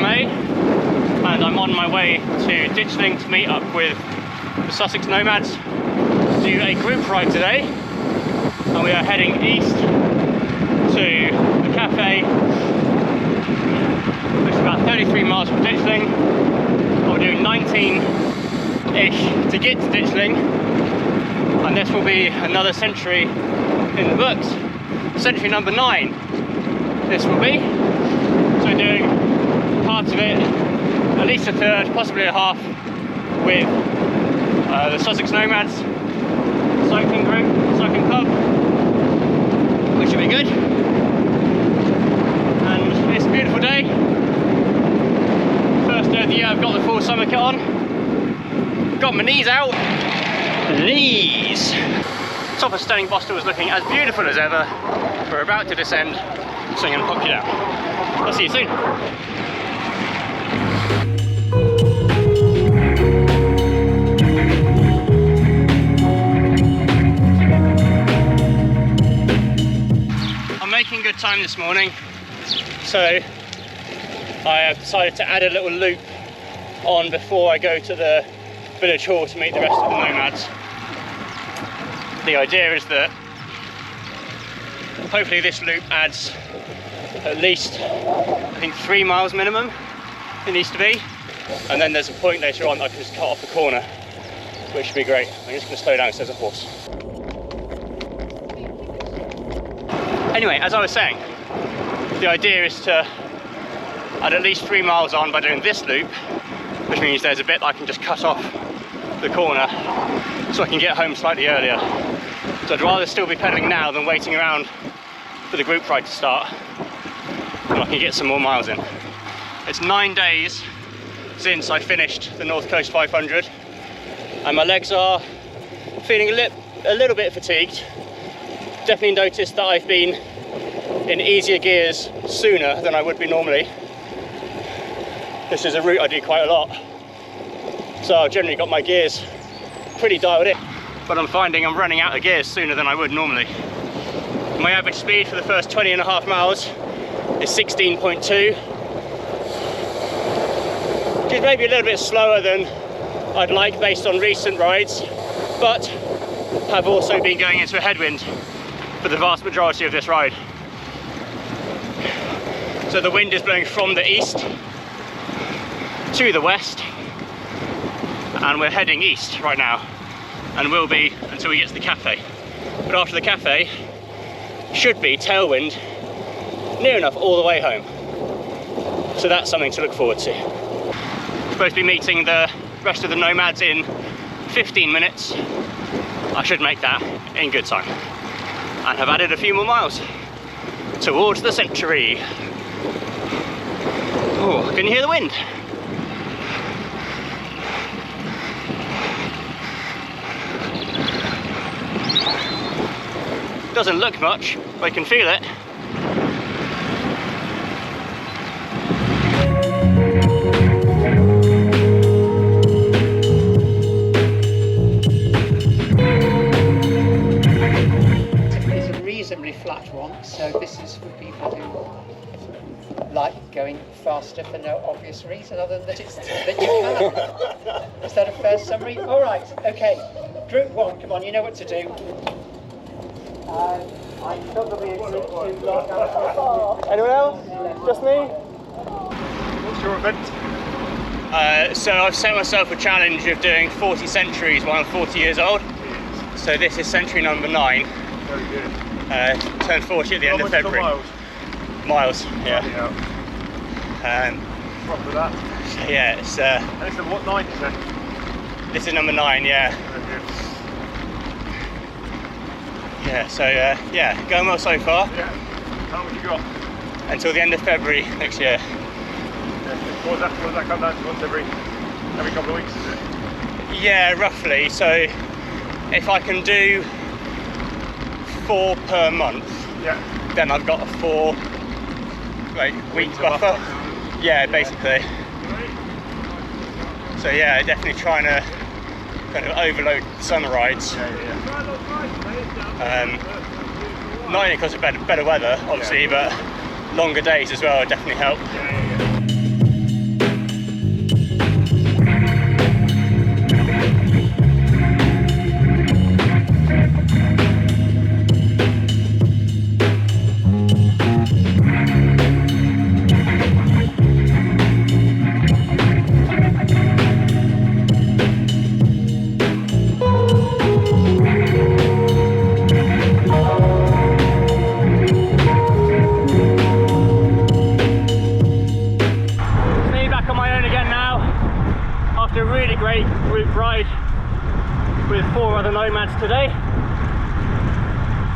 May, and I'm on my way to Ditchling to meet up with the Sussex Nomads to do a group ride today. And we are heading east to a cafe which is about 33 miles from Ditchling. We're doing 19-ish to get to Ditchling, and this will be another century in the books. Century number 9 this will be. So we're doing part of it, at least a third, possibly a half, with the Sussex Nomads cycling group, cycling club, which should be good. And it's a beautiful day. First day of the year I've got the full summer kit on. Got my knees out. Knees! Top of Stelling Bostel is looking as beautiful as ever. We're about to descend, so I'm going to pop you down. I'll see you soon. I'm making good time this morning, so I have decided to add a little loop on before I go to the village hall to meet the rest of the nomads. The idea is that hopefully this loop adds at least, I think, 3 miles minimum it needs to be, and then there's a point later on that I can just cut off the corner, which should be great. I'm just going to slow down because there's a horse. Anyway, as I was saying, the idea is to add at least 3 miles on by doing this loop, which means there's a bit I can just cut off the corner so I can get home slightly earlier. So I'd rather still be pedalling now than waiting around for the group ride to start, and I can get some more miles in. It's 9 days since I finished the North Coast 500, and my legs are feeling a little bit fatigued. Definitely noticed that I've been in easier gears sooner than I would be normally. This is a route I do quite a lot, so I've generally got my gears pretty dialed in, but I'm finding I'm running out of gears sooner than I would normally. My average speed for the first 20.5 miles is 16.2, which is maybe a little bit slower than I'd like based on recent rides, but have also been going into a headwind for the vast majority of this ride. So the wind is blowing from the east to the west, and we're heading east right now, and will be until we get to the cafe. But after the cafe, should be tailwind near enough all the way home. So that's something to look forward to. Supposed to be meeting the rest of the nomads in 15 minutes. I should make that in good time, and have added a few more miles towards the century. Oh, can you hear the wind? Doesn't look much, but I can feel it. It's a reasonably flat one, so this is for people who like going faster for no obvious reason other than that you can. Is that a fair summary? All right, okay. Group 1, come on, you know what to do. I'm probably in group 2 block. Anyone else? Just me? What's your event? So I've set myself a challenge of doing 40 centuries while I'm 40 years old. So this is century number 9. Very good. Turned 40 at the end of February. Miles? Yeah. Proper that. Yeah, it's And it's what, 9%? this is number 9, yeah. Very good. Yeah, so yeah, going well so far. Yeah. How long have you got? Until the end of February next year. Yeah. What does that come down to? Once every couple of weeks, is it? Yeah, roughly. So if I can do 4 per month, Yeah. then I've got a 4 week buffer. Yeah, basically. So yeah, definitely trying to kind of overload summer rides. Not only because of better weather, obviously, but longer days as well definitely help. ride with 4 other nomads today.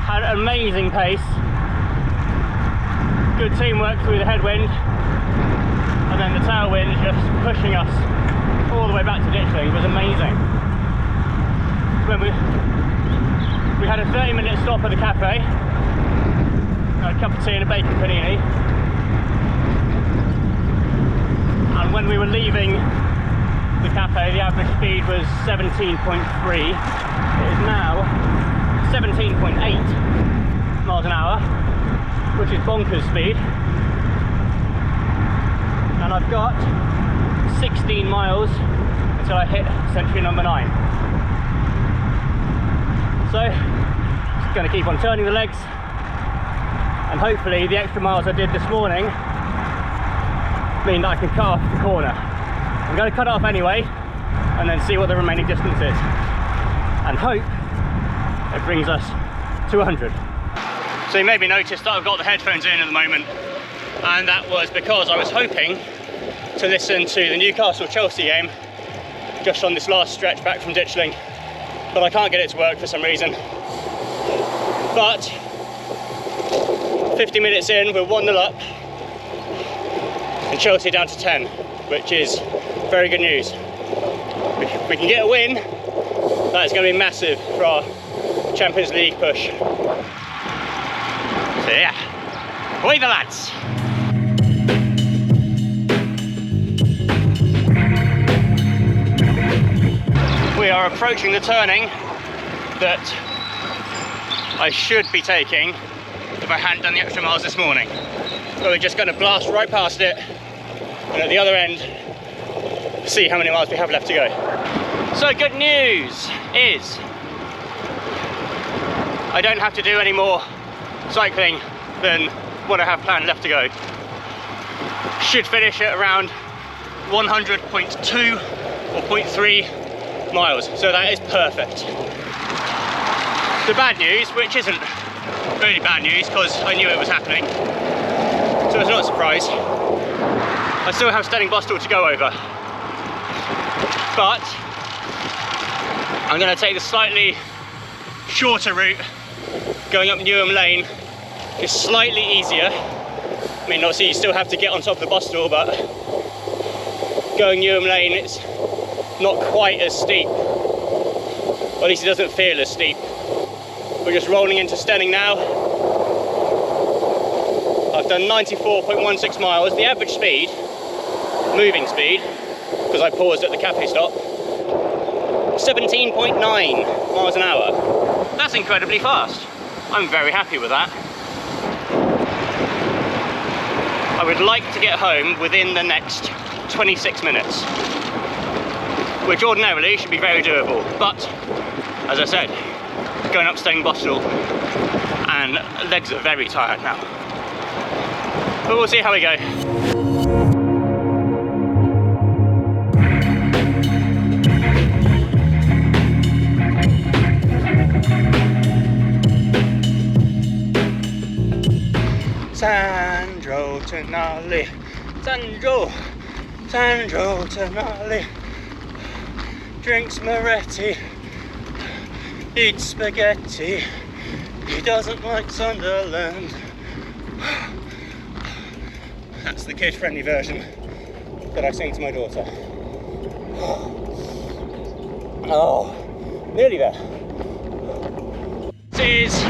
Had an amazing pace. Good teamwork through the headwind, and then the tailwind just pushing us all the way back to Ditchling was amazing. When we had a 30-minute stop at the cafe, had a cup of tea and a bacon panini, and when we were leaving the cafe, the average speed was 17.3. It is now 17.8 miles an hour, which is bonkers speed. And I've got 16 miles until I hit century number 9. So, just going to keep on turning the legs, and hopefully the extra miles I did this morning mean that I can cut off the corner. I'm going to cut it off anyway, and then see what the remaining distance is, and hope it brings us to 100. So you maybe noticed that I've got the headphones in at the moment, and that was because I was hoping to listen to the Newcastle-Chelsea game just on this last stretch back from Ditchling, but I can't get it to work for some reason. But 50 minutes in, we're 1-0 up, and Chelsea down to 10, which is very good news. If we can get a win, that is going to be massive for our Champions League push. So yeah, away the lads! We are approaching the turning that I should be taking if I hadn't done the extra miles this morning. But we're just going to blast right past it, and at the other end, see how many miles we have left to go. So good news is I don't have to do any more cycling than what I have planned left to go. Should finish at around 100.2 or 0.3 miles, so that is perfect. The bad news, which isn't really bad news because I knew it was happening, so it's not a surprise, I still have St Mungo to go over, but I'm going to take the slightly shorter route going up Newham Lane. It's slightly easier. I mean, obviously you still have to get on top of the bus stall, but going Newham Lane, it's not quite as steep, or at least it doesn't feel as steep. We're just rolling into Stenning now. I've done 94.16 miles. The average speed, moving speed, because I paused at the cafe stop, 17.9 miles an hour. That's incredibly fast. I'm very happy with that. I would like to get home within the next 26 minutes. Which ordinarily should be very doable, but as I said, going up St Mungo and legs are very tired now. But we'll see how we go. Sandro Tonali, Sandro Tonali. Drinks Moretti, eats spaghetti, he doesn't like Sunderland. That's the kid-friendly version that I sing to my daughter. Oh, nearly there. This is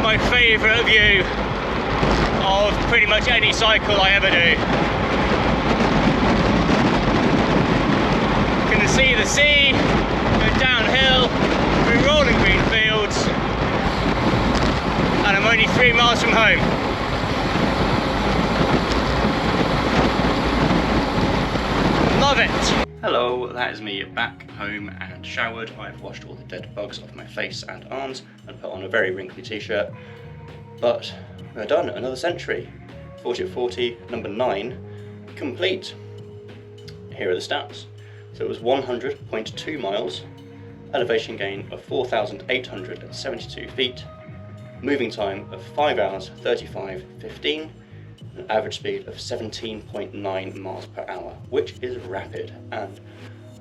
my favourite view of pretty much any cycle I ever do. See the sea, go downhill, through rolling green fields, and I'm only 3 miles from home. Love it! Hello, that is me back home and showered. I've washed all the dead bugs off my face and arms and put on a very wrinkly t-shirt. But we're done, another century. 40 at 40, number 9, complete. Here are the stats. So it was 100.2 miles, elevation gain of 4,872 feet, moving time of 5 hours 35:15, an average speed of 17.9 miles per hour, which is rapid, and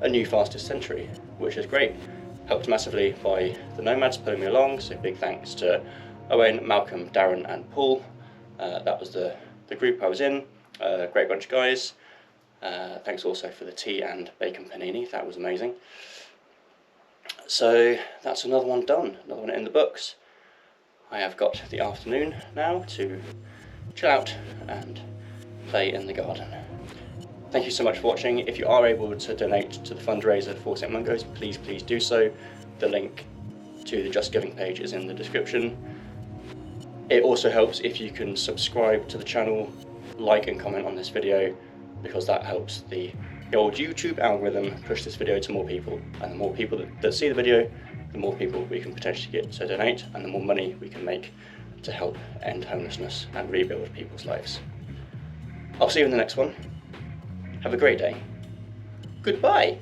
a new fastest century, which is great. Helped massively by the Nomads pulling me along, so big thanks to Owen, Malcolm, Darren and Paul. That was the group I was in, great bunch of guys. Thanks also for the tea and bacon panini, that was amazing. So that's another one done, another one in the books. I have got the afternoon now to chill out and play in the garden. Thank you so much for watching. If you are able to donate to the fundraiser for St Mungo's, please do so. The link to the Just Giving page is in the description. It also helps if you can subscribe to the channel, like and comment on this video, because that helps the old YouTube algorithm push this video to more people, and the more people that see the video, the more people we can potentially get to donate, and the more money we can make to help end homelessness and rebuild people's lives. I'll see you in the next one. Have a great day. Goodbye.